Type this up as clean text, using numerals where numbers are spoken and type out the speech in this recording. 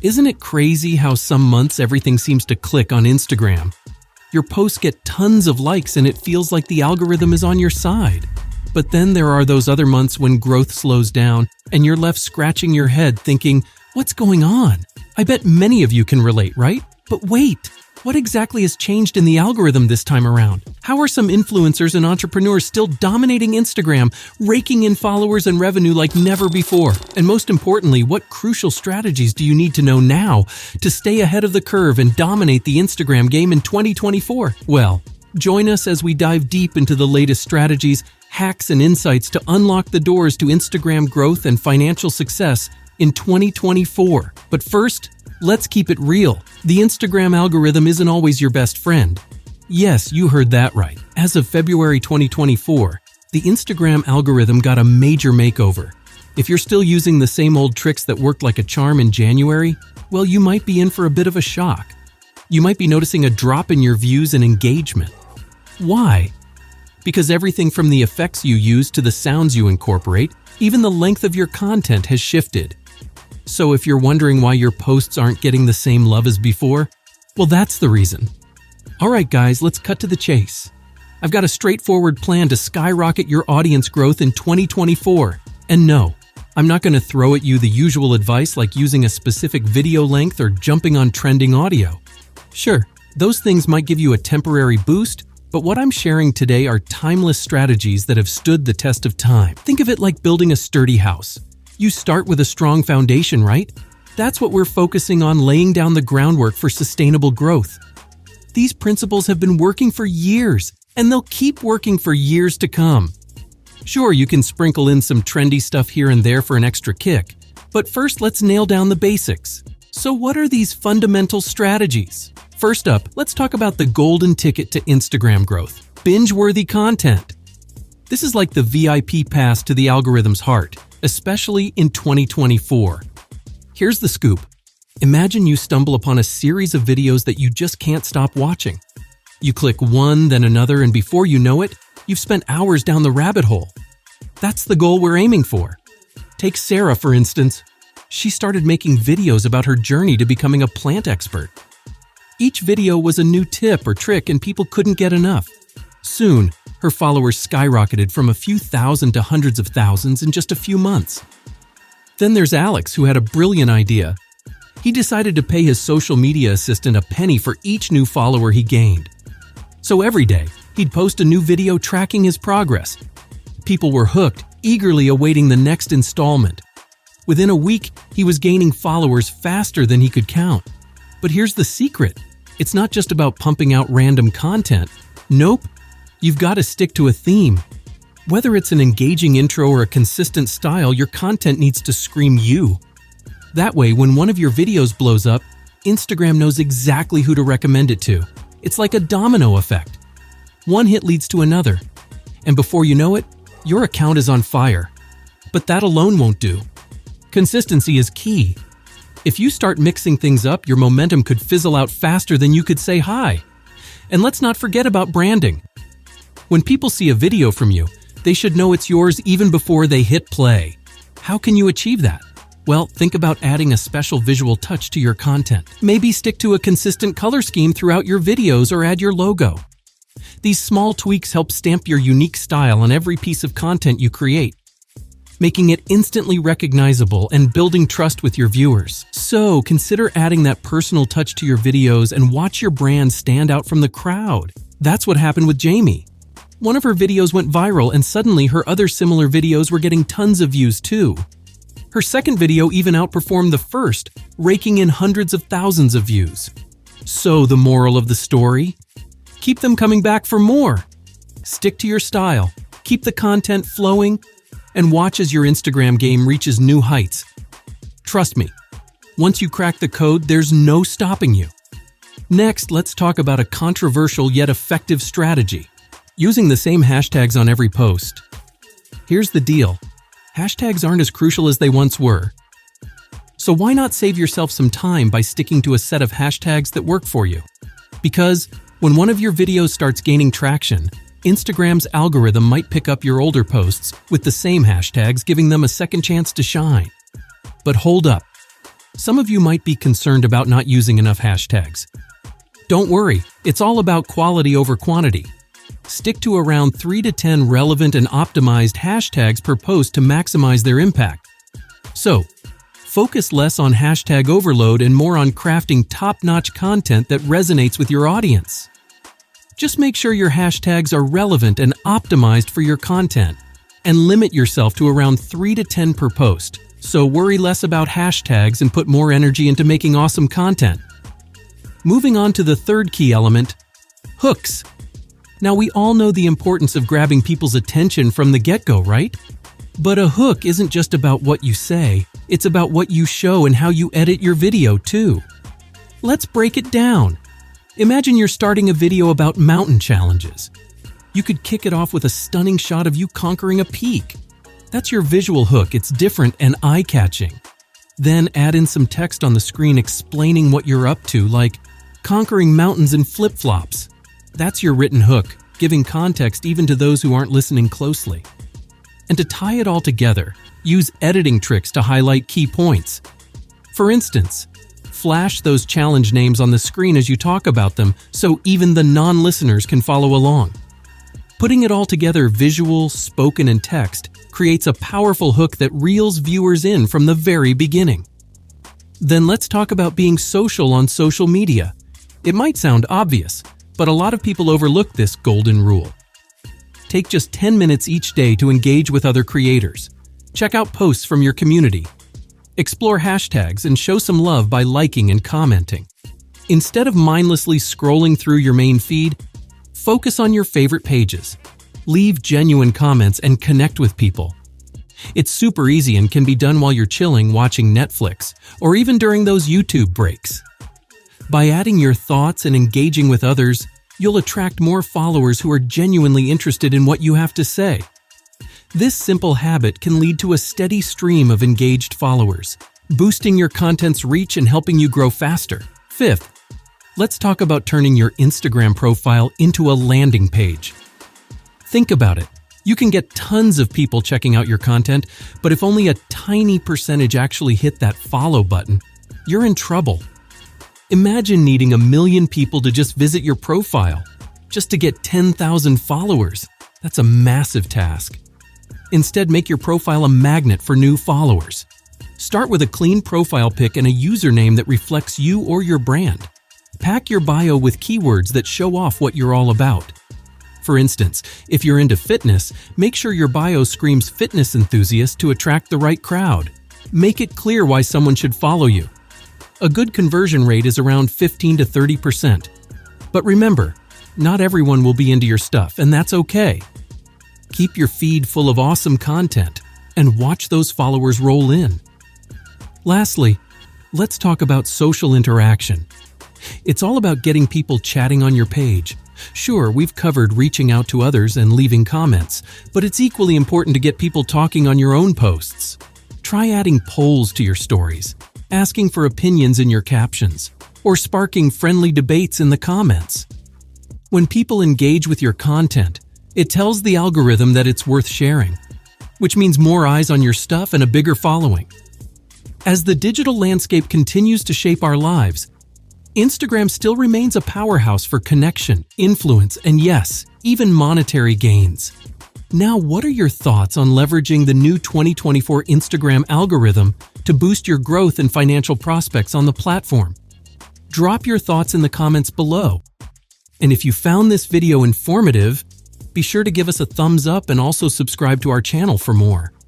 Isn't it crazy how some months everything seems to click on Instagram? Your posts get tons of likes and it feels like the algorithm is on your side. But then there are those other months when growth slows down and you're left scratching your head thinking, what's going on? I bet many of you can relate, right? But wait, what exactly has changed in the algorithm this time around? How are some influencers and entrepreneurs still dominating Instagram, raking in followers and revenue like never before? And most importantly, what crucial strategies do you need to know now to stay ahead of the curve and dominate the Instagram game in 2024? Well, join us as we dive deep into the latest strategies, hacks, and insights to unlock the doors to Instagram growth and financial success in 2024. But first, let's keep it real. The Instagram algorithm isn't always your best friend. Yes, you heard that right. As of February 2024, the Instagram algorithm got a major makeover. If you're still using the same old tricks that worked like a charm in January, well, you might be in for a bit of a shock. You might be noticing a drop in your views and engagement. Why? Because everything from the effects you use to the sounds you incorporate, even the length of your content has shifted. So if you're wondering why your posts aren't getting the same love as before, well, that's the reason. Alright guys, let's cut to the chase. I've got a straightforward plan to skyrocket your audience growth in 2024. And no, I'm not going to throw at you the usual advice like using a specific video length or jumping on trending audio. Sure, those things might give you a temporary boost, but what I'm sharing today are timeless strategies that have stood the test of time. Think of it like building a sturdy house. You start with a strong foundation, right? That's what we're focusing on, laying down the groundwork for sustainable growth. These principles have been working for years, and they'll keep working for years to come. Sure, you can sprinkle in some trendy stuff here and there for an extra kick, but first let's nail down the basics. So what are these fundamental strategies? First up, let's talk about the golden ticket to Instagram growth: binge-worthy content. This is like the VIP pass to the algorithm's heart, especially in 2024. Here's the scoop. Imagine you stumble upon a series of videos that you just can't stop watching. You click one, then another, and before you know it, you've spent hours down the rabbit hole. That's the goal we're aiming for. Take Sarah, for instance. She started making videos about her journey to becoming a plant expert. Each video was a new tip or trick and people couldn't get enough. Soon, her followers skyrocketed from a few thousand to hundreds of thousands in just a few months. Then there's Alex, who had a brilliant idea. He decided to pay his social media assistant a penny for each new follower he gained. So every day, he'd post a new video tracking his progress. People were hooked, eagerly awaiting the next installment. Within a week, he was gaining followers faster than he could count. But here's the secret. It's not just about pumping out random content. Nope. You've got to stick to a theme. Whether it's an engaging intro or a consistent style, your content needs to scream you. That way, when one of your videos blows up, Instagram knows exactly who to recommend it to. It's like a domino effect. One hit leads to another. And before you know it, your account is on fire. But that alone won't do. Consistency is key. If you start mixing things up, your momentum could fizzle out faster than you could say hi. And let's not forget about branding. When people see a video from you, they should know it's yours even before they hit play. How can you achieve that? Well, think about adding a special visual touch to your content. Maybe stick to a consistent color scheme throughout your videos or add your logo. These small tweaks help stamp your unique style on every piece of content you create, making it instantly recognizable and building trust with your viewers. So consider adding that personal touch to your videos and watch your brand stand out from the crowd. That's what happened with Jamie. One of her videos went viral and suddenly her other similar videos were getting tons of views too. Her second video even outperformed the first, raking in hundreds of thousands of views. So the moral of the story? Keep them coming back for more. Stick to your style, keep the content flowing, and watch as your Instagram game reaches new heights. Trust me, once you crack the code, there's no stopping you. Next, let's talk about a controversial yet effective strategy: using the same hashtags on every post. Here's the deal. Hashtags aren't as crucial as they once were. So why not save yourself some time by sticking to a set of hashtags that work for you? Because when one of your videos starts gaining traction, Instagram's algorithm might pick up your older posts with the same hashtags, giving them a second chance to shine. But hold up. Some of you might be concerned about not using enough hashtags. Don't worry, it's all about quality over quantity. Stick to around 3 to 10 relevant and optimized hashtags per post to maximize their impact. So, focus less on hashtag overload and more on crafting top-notch content that resonates with your audience. Just make sure your hashtags are relevant and optimized for your content, and limit yourself to around 3 to 10 per post. So worry less about hashtags and put more energy into making awesome content. Moving on to the third key element, hooks. Now, we all know the importance of grabbing people's attention from the get-go, right? But a hook isn't just about what you say, it's about what you show and how you edit your video too. Let's break it down. Imagine you're starting a video about mountain challenges. You could kick it off with a stunning shot of you conquering a peak. That's your visual hook. It's different and eye-catching. Then add in some text on the screen explaining what you're up to, like conquering mountains in flip-flops. That's your written hook, giving context even to those who aren't listening closely. And to tie it all together, use editing tricks to highlight key points. For instance, flash those challenge names on the screen as you talk about them so even the non-listeners can follow along. Putting it all together, visual, spoken, and text, creates a powerful hook that reels viewers in from the very beginning. Then let's talk about being social on social media. It might sound obvious, but a lot of people overlook this golden rule. Take just 10 minutes each day to engage with other creators. Check out posts from your community. Explore hashtags and show some love by liking and commenting. Instead of mindlessly scrolling through your main feed, focus on your favorite pages. Leave genuine comments and connect with people. It's super easy and can be done while you're chilling watching Netflix or even during those YouTube breaks. By adding your thoughts and engaging with others, you'll attract more followers who are genuinely interested in what you have to say. This simple habit can lead to a steady stream of engaged followers, boosting your content's reach and helping you grow faster. Fifth, let's talk about turning your Instagram profile into a landing page. Think about it. You can get tons of people checking out your content, but if only a tiny percentage actually hit that follow button, you're in trouble. Imagine needing 1 million people to just visit your profile, just to get 10,000 followers. That's a massive task. Instead, make your profile a magnet for new followers. Start with a clean profile pic and a username that reflects you or your brand. Pack your bio with keywords that show off what you're all about. For instance, if you're into fitness, make sure your bio screams fitness enthusiast to attract the right crowd. Make it clear why someone should follow you. A good conversion rate is around 15 to 30%. But remember, not everyone will be into your stuff, and that's okay. Keep your feed full of awesome content and watch those followers roll in. Lastly, let's talk about social interaction. It's all about getting people chatting on your page. Sure, we've covered reaching out to others and leaving comments, but it's equally important to get people talking on your own posts. Try adding polls to your stories, asking for opinions in your captions, or sparking friendly debates in the comments. When people engage with your content, it tells the algorithm that it's worth sharing, which means more eyes on your stuff and a bigger following. As the digital landscape continues to shape our lives, Instagram still remains a powerhouse for connection, influence, and yes, even monetary gains. Now, what are your thoughts on leveraging the new 2024 Instagram algorithm to boost your growth and financial prospects on the platform? Drop your thoughts in the comments below. And if you found this video informative, be sure to give us a thumbs up and also subscribe to our channel for more.